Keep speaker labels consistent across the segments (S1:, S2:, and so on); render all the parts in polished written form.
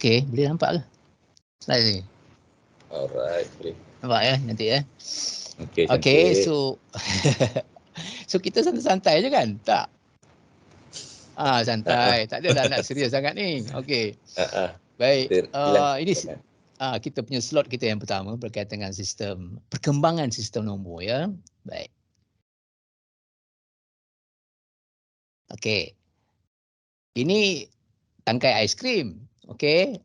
S1: Okey, boleh nampak ke? Slide ni.
S2: Alright, boleh.
S1: Nampak ya nanti ya.
S2: Okey,
S1: Okey,
S2: cantik.
S1: so so kita santai-santai je kan? Tak. Santai. Tak adalah nak serius sangat ni. Okey. Baik. Ini kita punya slot kita yang pertama berkaitan dengan sistem perkembangan sistem nombor ya. Baik. Okey. Ini tangkai aiskrim. Okey.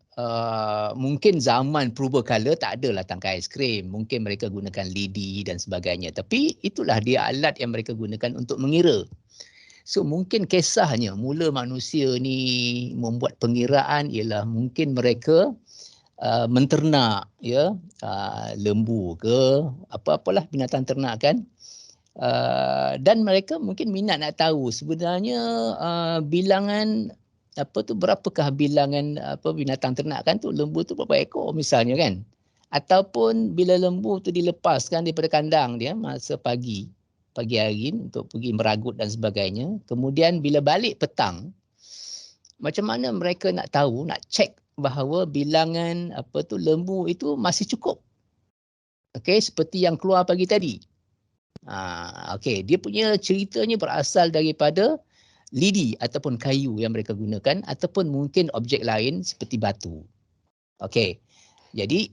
S1: Mungkin zaman purbakala tak adalah tangkai aiskrim. Mungkin mereka gunakan lidi dan sebagainya. Tapi itulah dia alat yang mereka gunakan untuk mengira. So mungkin kisahnya mula manusia ni membuat pengiraan ialah mungkin mereka menternak ya, lembu ke apa-apalah binatang ternak kan. Dan mereka mungkin minat nak tahu sebenarnya bilangan berapakah bilangan binatang ternak kan tu, lembu tu berapa ekor misalnya kan. Ataupun bila lembu tu dilepaskan daripada kandang dia masa pagi hari untuk pergi meragut dan sebagainya. Kemudian bila balik petang, macam mana mereka nak tahu, nak cek bahawa bilangan lembu itu masih cukup. Okey, seperti yang keluar pagi tadi. Okey, dia punya ceritanya berasal daripada lidi ataupun kayu yang mereka gunakan ataupun mungkin objek lain seperti batu. Okey. Jadi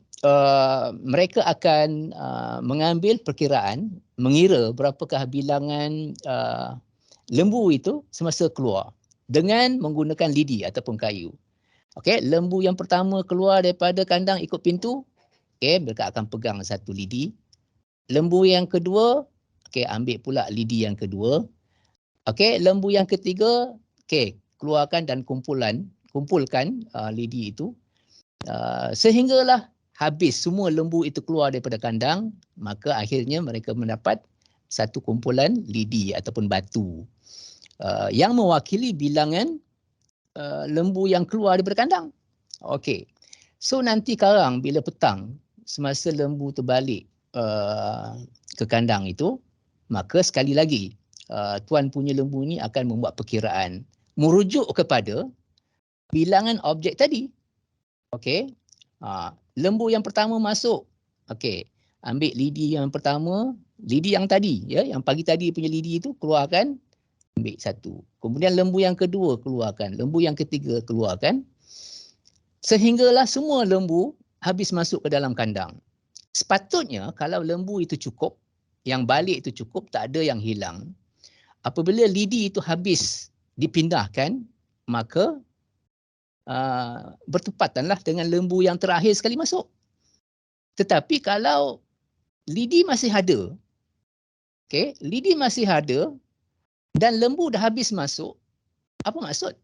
S1: mereka akan mengambil perkiraan, mengira berapakah bilangan lembu itu semasa keluar dengan menggunakan lidi ataupun kayu. Okey, lembu yang pertama keluar daripada kandang ikut pintu, okey, mereka akan pegang satu lidi. Lembu yang kedua, okey, ambil pula lidi yang kedua. Okey, lembu yang ketiga, okey, keluarkan dan kumpulkan lidi itu. Sehinggalah habis semua lembu itu keluar daripada kandang, maka akhirnya mereka mendapat satu kumpulan lidi ataupun batu yang mewakili bilangan lembu yang keluar daripada kandang. Okey. So nanti sekarang bila petang semasa lembu tu balik ke kandang itu, maka sekali lagi tuan punya lembu ni akan membuat perkiraan merujuk kepada bilangan objek tadi. Okey. Lembu yang pertama masuk. Okey. Ambil lidi yang pertama, lidi yang tadi ya, yang pagi tadi punya lidi itu keluarkan, ambil satu. Kemudian lembu yang kedua keluarkan, lembu yang ketiga keluarkan. Sehinggalah semua lembu habis masuk ke dalam kandang. Sepatutnya kalau lembu itu cukup, yang balik itu cukup, tak ada yang hilang. Apabila lidi itu habis dipindahkan, maka bertepatanlah dengan lembu yang terakhir sekali masuk. Tetapi kalau lidi masih ada, okey, lidi masih ada dan lembu dah habis masuk, apa maksud?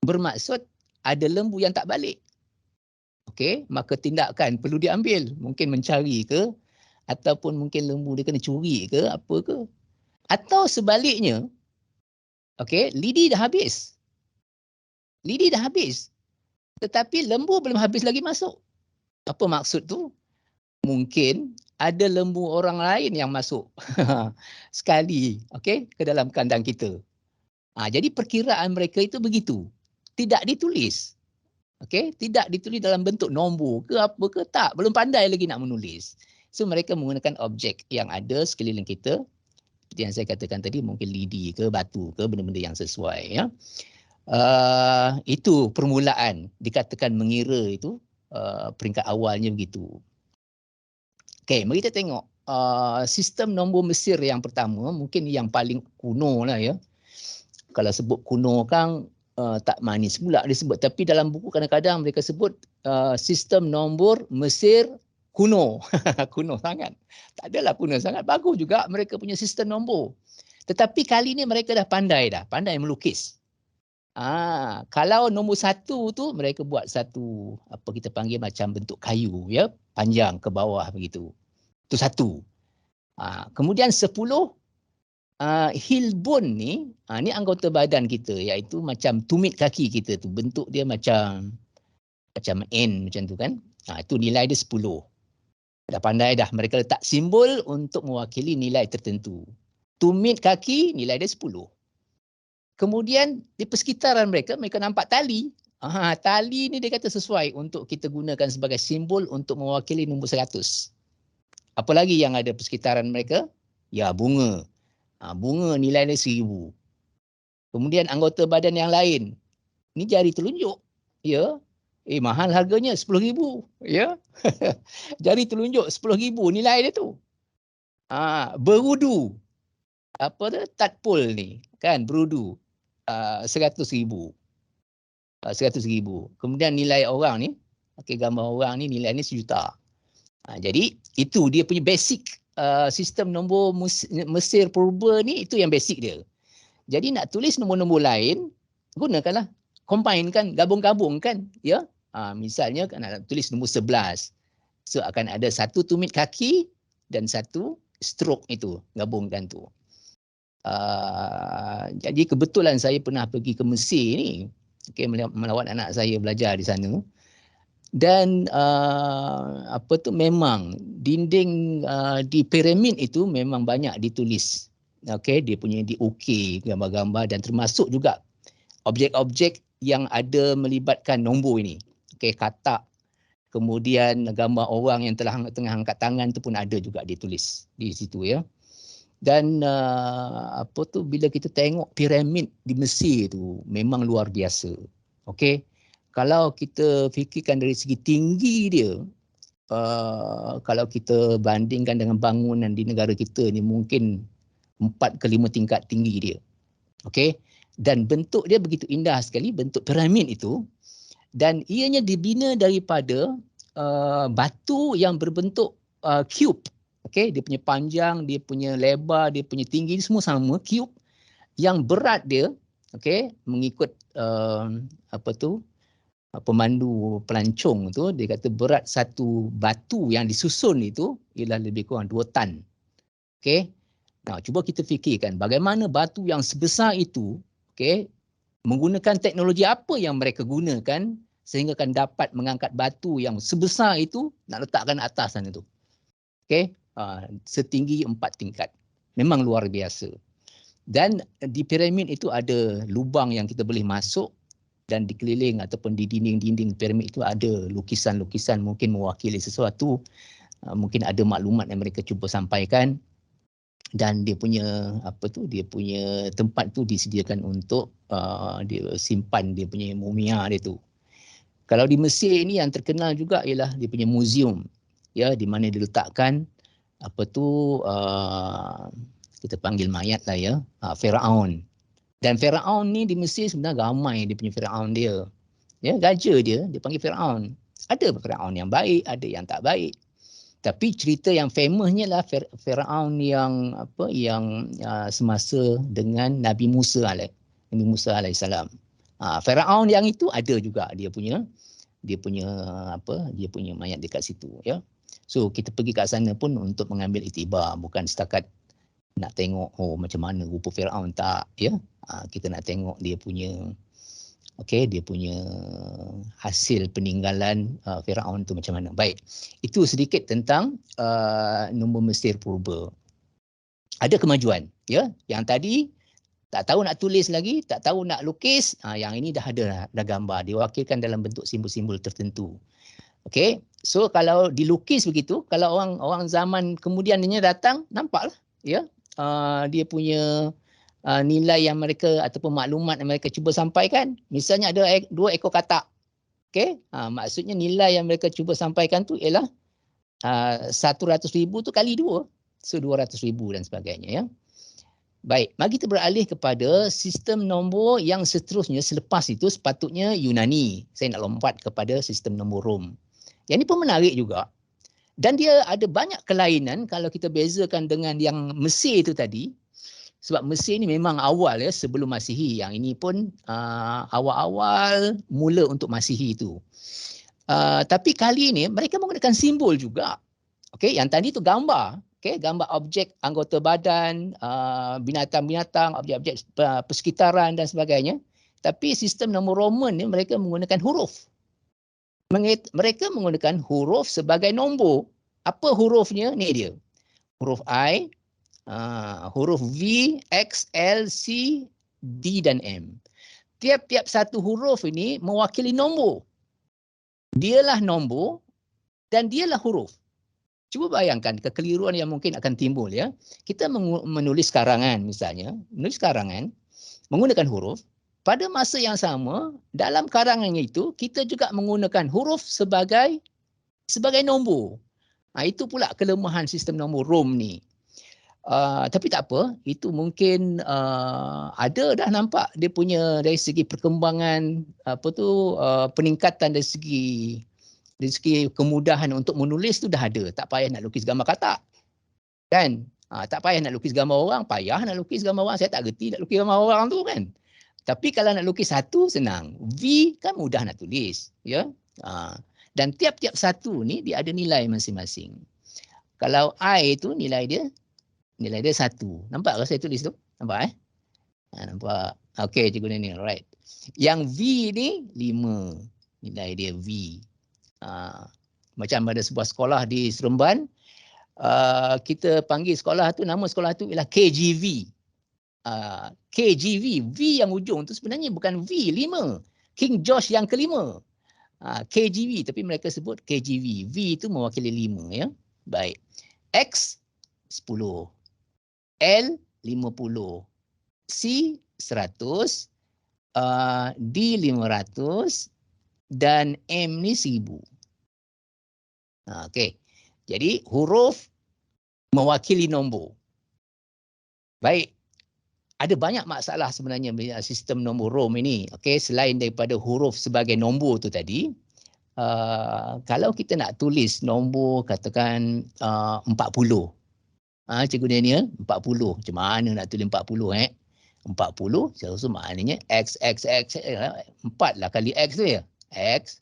S1: Bermaksud ada lembu yang tak balik. Okey, maka tindakan perlu diambil, mungkin mencari ke, ataupun mungkin lembu dia kena curi ke, apa ke. Atau sebaliknya, okey, lidi dah habis. Lidi dah habis. Tetapi lembu belum habis lagi masuk. Apa maksud tu? Mungkin ada lembu orang lain yang masuk sekali, okey, ke dalam kandang kita. Jadi perkiraan mereka itu begitu. Tidak ditulis. Okey, tidak ditulis dalam bentuk nombor ke apa ke, tak, belum pandai lagi nak menulis. So mereka menggunakan objek yang ada sekeliling kita. Seperti yang saya katakan tadi, mungkin lidi ke, batu ke, benda-benda yang sesuai ya. Itu permulaan dikatakan mengira itu, peringkat awalnya begitu. Okey, mari kita tengok sistem nombor Mesir yang pertama, mungkin yang paling kuno lah ya. Kalau sebut kuno kan tak manis pula disebut, tapi dalam buku kadang-kadang mereka sebut sistem nombor Mesir kuno. Kuno sangat. Tak adalah kuno sangat, bagus juga mereka punya sistem nombor. Tetapi kali ni mereka dah pandai melukis. Kalau nombor satu tu mereka buat satu apa kita panggil macam bentuk kayu ya, panjang ke bawah begitu. Itu satu. Kemudian 10 heel bone ni, ni anggota badan kita, iaitu macam tumit kaki kita tu, bentuk dia macam N macam tu kan. Itu nilai dia 10. Dah pandai dah, mereka letak simbol untuk mewakili nilai tertentu. Tumit kaki nilai dia 10. Kemudian di persekitaran mereka nampak tali. Tali ni dia kata sesuai untuk kita gunakan sebagai simbol untuk mewakili nombor 100. Apa lagi yang ada persekitaran mereka? Ya, bunga. Bunga nilai dia 1000. Kemudian anggota badan yang lain. Ni jari telunjuk. Ya. Mahal harganya 10,000. Ya. Jari telunjuk 10,000 nilai dia tu. Berudu. Apa tu? Tadpole ni. Kan, berudu. 100,000. 100,000. Kemudian nilai orang ni, gambar orang ni nilai ni 1 juta. Jadi itu dia punya basic sistem nombor Mesir purba ni, itu yang basic dia. Jadi nak tulis nombor-nombor lain, gunakanlah, combine kan, gabung-gabungkan, ya. Misalnya nak tulis nombor 11. So akan ada satu tumit kaki dan satu stroke itu, gabungkan tu. Jadi kebetulan saya pernah pergi ke Mesir ni. Melawat anak saya belajar di sana. Dan memang dinding di piramid itu memang banyak ditulis. Dia punya diukir gambar-gambar dan termasuk juga objek-objek yang ada melibatkan nombor ini. Katak, kemudian gambar orang yang tengah angkat tangan tu pun ada juga ditulis di situ, ya. Dan bila kita tengok piramid di Mesir tu memang luar biasa. Kalau kita fikirkan dari segi tinggi dia, kalau kita bandingkan dengan bangunan di negara kita ni mungkin 4 ke 5 tingkat tinggi dia. Dan bentuk dia begitu indah sekali, bentuk piramid itu, dan ianya dibina daripada batu yang berbentuk cube. Dia punya panjang, dia punya lebar, dia punya tinggi, semua sama, cube. Yang berat dia, mengikut pemandu pelancong tu, dia kata berat satu batu yang disusun itu ialah lebih kurang 2 tan. Nah, cuba kita fikirkan bagaimana batu yang sebesar itu, menggunakan teknologi apa yang mereka gunakan sehingga kan dapat mengangkat batu yang sebesar itu nak letakkan atas sana tu. Setinggi 4 tingkat. Memang luar biasa. Dan di piramid itu ada lubang yang kita boleh masuk, dan di keliling ataupun di dinding-dinding piramid itu ada lukisan-lukisan mungkin mewakili sesuatu. Mungkin ada maklumat yang mereka cuba sampaikan, dan dia punya dia punya tempat tu disediakan untuk dia simpan dia punya mumia dia tu. Kalau di Mesir ini yang terkenal juga ialah dia punya museum, ya, di mana diletakkan kita panggil mayat lah, ya, Firaun. Dan Firaun ni di Mesir sebenarnya ramai dia punya Firaun dia. Ya, raja dia panggil Firaun. Ada Firaun yang baik, ada yang tak baik. Tapi cerita yang famousnya lah Firaun yang semasa dengan Nabi Musa alaihissalam. Firaun yang itu ada juga dia punya mayat dekat situ, ya. So kita pergi kat sana pun untuk mengambil iktibar, bukan setakat nak tengok macam mana rupa Firaun, tak, ya. Kita nak tengok dia punya hasil peninggalan Firaun tu macam mana. Baik. Itu sedikit tentang nombor Mesir purba. Ada kemajuan, ya. Yang tadi tak tahu nak tulis lagi, tak tahu nak lukis, yang ini dah ada dah gambar, diwakilkan dalam bentuk simbol-simbol tertentu. So kalau dilukis begitu, kalau orang zaman kemudiannya datang, nampaklah, ya. Dia punya nilai yang mereka ataupun maklumat yang mereka cuba sampaikan. Misalnya ada 2 ekor katak. Maksudnya nilai yang mereka cuba sampaikan tu ialah 100,000 tu kali 2. So 200,000 dan sebagainya, ya. Baik, mari kita beralih kepada sistem nombor yang seterusnya. Selepas itu sepatutnya Yunani. Saya nak lompat kepada sistem nombor Rom. Yang ini pun menarik juga. Dan dia ada banyak kelainan kalau kita bezakan dengan yang Mesir itu tadi. Sebab Mesir ni memang awal, ya, sebelum Masihi. Yang ini pun awal-awal mula untuk Masihi itu. Tapi kali ini mereka menggunakan simbol juga. Yang tadi tu gambar. Gambar objek anggota badan, binatang-binatang, objek-objek persekitaran dan sebagainya. Tapi sistem nombor Roman ni mereka menggunakan huruf. Mereka menggunakan huruf sebagai nombor. Apa hurufnya? Ni dia. Huruf I, huruf V, X, L, C, D dan M. tiap-tiap satu huruf ini mewakili nombor. Dialah nombor dan dialah huruf. Cuba bayangkan kekeliruan yang mungkin akan timbul ya. Kita menulis karangan misalnya, menulis karangan menggunakan huruf. Pada masa yang sama, dalam karangan itu kita juga menggunakan huruf sebagai nombor. Itu pula kelemahan sistem nombor Rom ni. Tapi tak apa, itu mungkin ada dah nampak dia punya dari segi perkembangan peningkatan dari segi kemudahan untuk menulis tu dah ada. Tak payah nak lukis gambar katak. Kan? Tak payah nak lukis gambar orang, payah nak lukis gambar orang. Saya tak reti nak lukis gambar orang tu kan. Tapi kalau nak lukis satu senang. V kan mudah nak tulis, ya. Dan tiap-tiap satu ni dia ada nilai masing-masing. Kalau I tu nilai dia 1. Nampak ke saya tulis tu? Nampak nampak. Okey, Cikgu Daniel, right. Yang V ni 5. Nilai dia V. Macam ada sebuah sekolah di Seremban, kita panggil sekolah tu, nama sekolah tu ialah KGV. KGV, V yang ujung tu sebenarnya bukan V, 5. King George yang kelima. KGV, tapi mereka sebut KGV. V itu mewakili 5 ya. Baik. X 10. L 50. C 100. D 500 dan M ni 1000. Okey. Jadi huruf mewakili nombor. Baik. Ada banyak masalah sebenarnya sistem nombor Rom ini. Okey, selain daripada huruf sebagai nombor tu tadi, kalau kita nak tulis nombor katakan 40. Cikgu Daniel, 40. Macam mana nak tulis 40 40, saya rasa maknanya X, 4 lah kali X tu ya. X.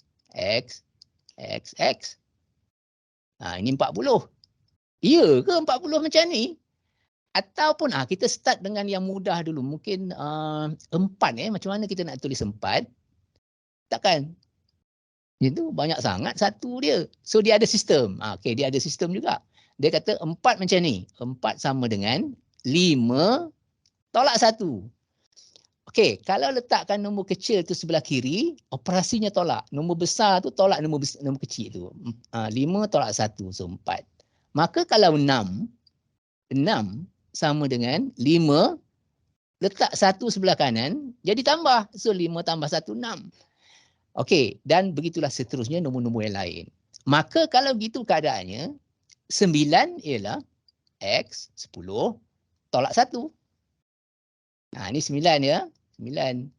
S1: Ini 40. Ya ke 40 macam ni? Ataupun kita start dengan yang mudah dulu. Mungkin 4 macam mana kita nak tulis 4? Takkan? Itu banyak sangat satu dia. So dia ada sistem. Okey, dia ada sistem juga. Dia kata 4 macam ni. 4 sama dengan 5 tolak 1. Okey, kalau letakkan nombor kecil tu sebelah kiri, operasinya tolak. Nombor besar tu tolak nombor kecil tu. 5 tolak 1, so 4. Maka kalau 6 sama dengan 5, letak 1 sebelah kanan, jadi tambah. So 5 tambah 1, 6. Okey, dan begitulah seterusnya nombor-nombor yang lain. Maka kalau gitu keadaannya, 9 ialah X 10 tolak 1. Ini 9 ya. 9.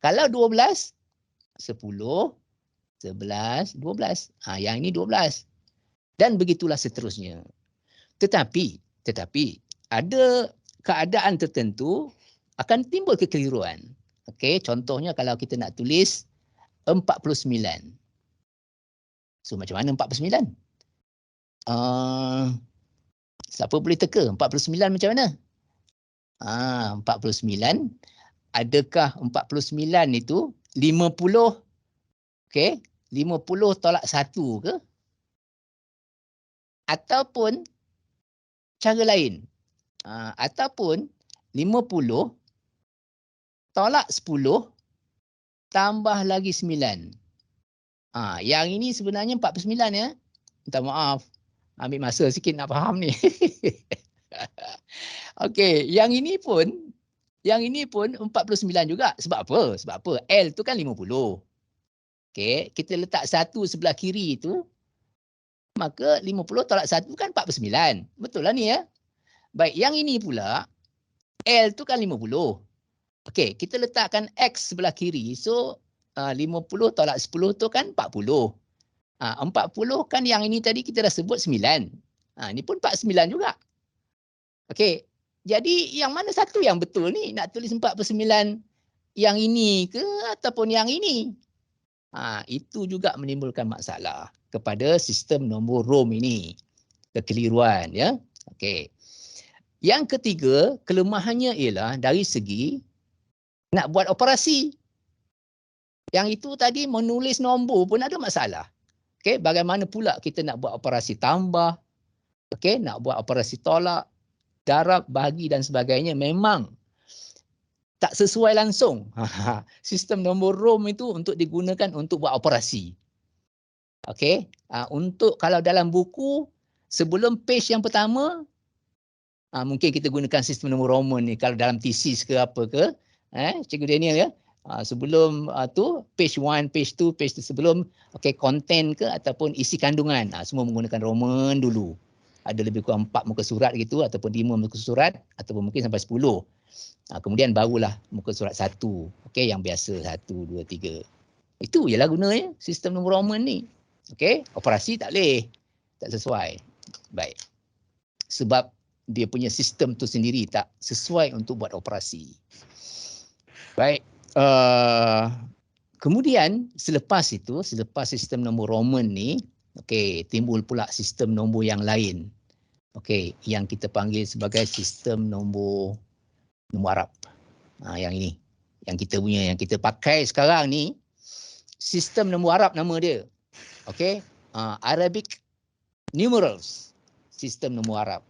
S1: Kalau 12, 10, 11, 12. Yang ini 12. Dan begitulah seterusnya. Tetapi ada keadaan tertentu akan timbul kekeliruan. Okey, contohnya kalau kita nak tulis 49. So macam mana 49? Siapa boleh teka 49 macam mana? 49, adakah 49 itu 50? Okey, 50 tolak 1 ke? Ataupun cara lain. Ataupun 50 tolak 10 tambah lagi 9. Yang ini sebenarnya 49 ya. Minta maaf. Ambil masa sikit nak faham ni. Okey, yang ini pun 49 juga. Sebab apa? L tu kan 50. Okey, kita letak 1 sebelah kiri tu, maka 50 tolak 1 kan 49. Betul lah ni ya. Baik, yang ini pula L tu kan 50. Okey, kita letakkan X sebelah kiri. So 50 tolak 10 tu kan 40. 40 kan yang ini tadi kita dah sebut 9. Ini pun 49 juga. Okey, jadi yang mana satu yang betul ni? Nak tulis 49 yang ini ke ataupun yang ini? Itu juga menimbulkan masalah kepada sistem nombor Rom ini. Kekeliruan ya. Okey. Yang ketiga, kelemahannya ialah dari segi nak buat operasi. Yang itu tadi menulis nombor pun ada masalah. Okey, bagaimana pula kita nak buat operasi tambah? Okey, nak buat operasi tolak, darab, bahagi dan sebagainya, memang tak sesuai langsung. Sistem nombor ROM itu untuk digunakan untuk buat operasi. Okey, untuk kalau dalam buku sebelum page yang pertama mungkin kita gunakan sistem nombor Roman ni kalau dalam thesis ke apa ke, Cikgu Daniel ya. Sebelum tu page 1, page 2, page 2 sebelum content ke ataupun isi kandungan, semua menggunakan Roman dulu. Ada lebih kurang 4 muka surat gitu ataupun 5 muka surat ataupun mungkin sampai 10. Kemudian barulah muka surat 1. Okey, yang biasa 1, 2, 3. Itu ialah gunanya sistem nombor Roman ni. Okey, operasi tak boleh. Tak sesuai. Baik. Sebab dia punya sistem tu sendiri tak sesuai untuk buat operasi. Baik. Kemudian selepas itu, selepas sistem nombor Roman ni, timbul pula sistem nombor yang lain. Yang kita panggil sebagai sistem nombor Arab. Yang ini, yang kita punya, yang kita pakai sekarang ni, sistem nombor Arab nama dia. Arabic numerals, sistem nombor Arab.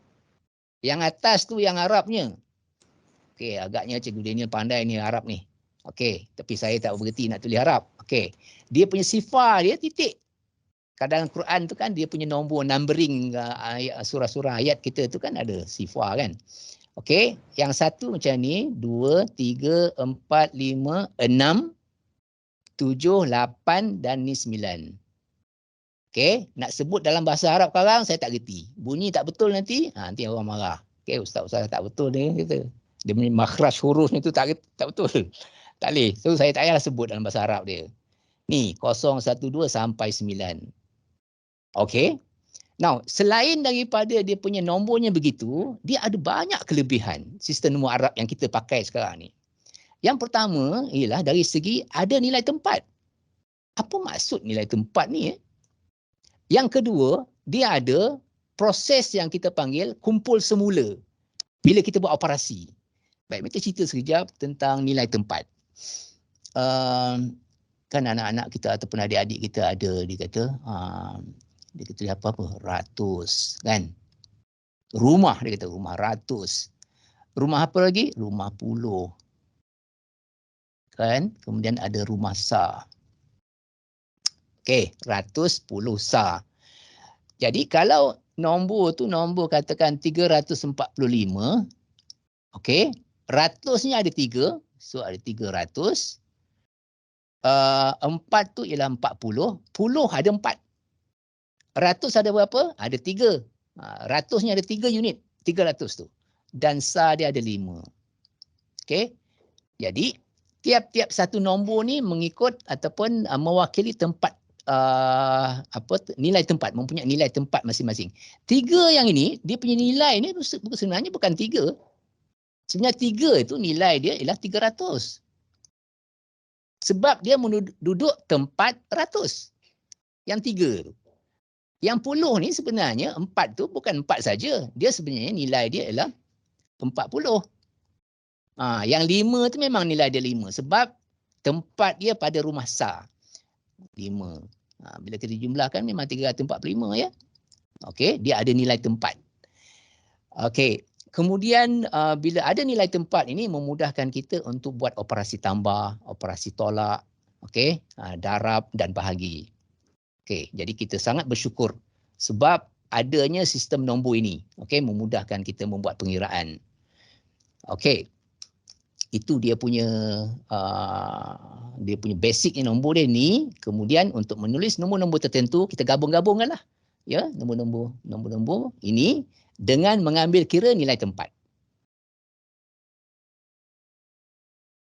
S1: Yang atas tu yang Arabnya. Agaknya Cikgu Daniel pandai ni Arab ni. Tapi saya tak bergerti nak tulis Arab. Dia punya sifar dia titik. Kadang Quran tu kan dia punya nombor numbering surah-surah ayat kita tu kan ada sifar kan. Yang satu macam ni, 2, 3, 4, 5, 6, 7, 8 dan ni 9. Nak sebut dalam bahasa Arab sekarang saya tak gerti. Bunyi tak betul nanti, nanti orang marah. Ustaz tak betul dia kata. Dia punya makhraj huruf ni tu tak betul. Tak boleh. So saya tak payahlah sebut dalam bahasa Arab dia. Ni 0, 1, 2 sampai 9. Now, selain daripada dia punya nombornya begitu, dia ada banyak kelebihan sistem nombor Arab yang kita pakai sekarang ni. Yang pertama ialah dari segi ada nilai tempat. Apa maksud nilai tempat ni? Yang kedua, dia ada proses yang kita panggil kumpul semula bila kita buat operasi. Baik, kita cerita sekejap tentang nilai tempat. Kan anak-anak kita ataupun adik-adik kita ada, dia kata apa-apa, ratus kan. Rumah, dia kata rumah ratus. Rumah apa lagi? Rumah puluh. Kan? Kemudian ada rumah sa. Ratus, puluh, sa. Jadi kalau nombor tu nombor katakan 345, ratusnya ada 3, so ada 300. 4 tu ialah 40, puluh ada 4. Ratus ada berapa? Ada 3. Ratusnya ada 3 unit, 300 tu. Dan sa dia ada 5. Jadi tiap-tiap satu nombor ni mengikut ataupun mewakili tempat nilai tempat, mempunyai nilai tempat masing-masing. 3 yang ini, dia punya nilai ni sebenarnya bukan 3. Sebenarnya 3 itu nilai dia ialah 300. Sebab dia duduk tempat ratus. Yang 3 tu. Yang puluh ni sebenarnya 4 tu bukan 4 saja. Dia sebenarnya nilai dia ialah 40. Yang 5 tu memang nilai dia 5. Sebab tempat dia pada rumah sa. 5. Bila kita jumlahkan memang 345 ya. Dia ada nilai tempat. Kemudian bila ada nilai tempat ini memudahkan kita untuk buat operasi tambah, operasi tolak, darab dan bahagi. Jadi kita sangat bersyukur sebab adanya sistem nombor ini, memudahkan kita membuat pengiraan. Itu dia punya basic nombor dia ni. Kemudian untuk menulis nombor-nombor tertentu kita gabung-gabungkanlah ya nombor-nombor ini dengan mengambil kira nilai tempat.